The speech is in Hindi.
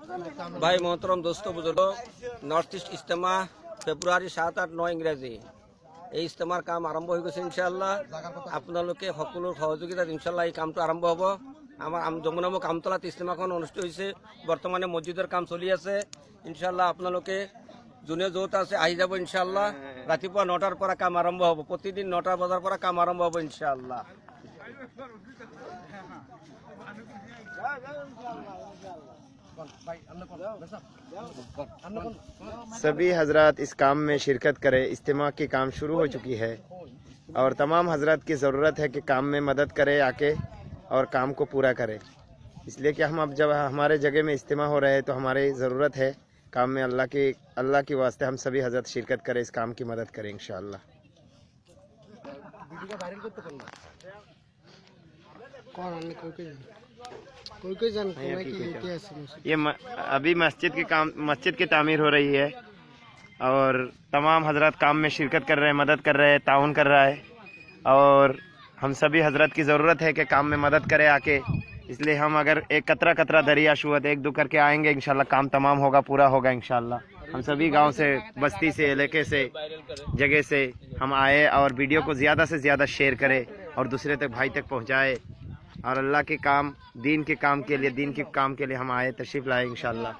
भाई मोहतरम दोस्तों बुजुर्गों, नॉर्थ इस्ट इज्तिमा ফেব্রুয়ারি 7, 8, 9 ইংরেজি এই ইজতেমাৰ কাম আৰম্ভ হৈ গৈছে। ইনশাআল্লাহ আপোনালোকে সকলো সহযোগিতাত ইনশাআল্লাহ এই কামটো আৰম্ভ হ'ব। আমাৰ যমুনামুখ আমতলাত ইজতেমাখন অনুষ্ঠিত হৈছে। বৰ্তমানে মছজিদৰ কাম চলি আছে। ইনশাআল্লাহ আপোনালোকে যোনে য'ত আছে আহি যাব। ইনশাআল্লাহ ৰাতিপুৱা 9টাৰ পৰা কাম আৰম্ভ হ'ব। প্ৰতিদিন 9টা বজাৰ পৰা কাম আৰম্ভ হ'ব ইনশাআল্লাহ। सभी हजरात इस काम में शिरकत करें। इज्तिमा की काम शुरू हो चुकी है और तमाम हजरात की ज़रूरत है कि काम में मदद करें आके और काम को पूरा करें। इसलिए कि हम अब जब हमारे जगह में इज्तिमा हो रहे हैं तो हमारी ज़रूरत है काम में अल्लाह की वास्ते हम सभी हजरत शिरकत करें, इस काम की मदद करें इंशाअल्लाह। ये अभी मस्जिद की तामीर हो रही है और तमाम हजरत काम में शिरकत कर रहे हैं, मदद कर रहे हैं, ताउन कर रहा है और हम सभी हजरत की ज़रूरत है कि काम में मदद करें आके। इसलिए हम अगर एक कतरा कतरा दरिया शुवत एक दो करके आएंगे इंशाल्लाह काम तमाम होगा, पूरा होगा इंशाल्लाह। हम सभी गांव से, बस्ती से, इलाके से, जगह से हम आए और वीडियो को ज़्यादा से ज़्यादा शेयर करें और दूसरे तक भाई तक पहुँचाए और अल्लाह के काम, दीन के काम के लिए हम आए, तशरीफ़ लाए इंशाल्लाह।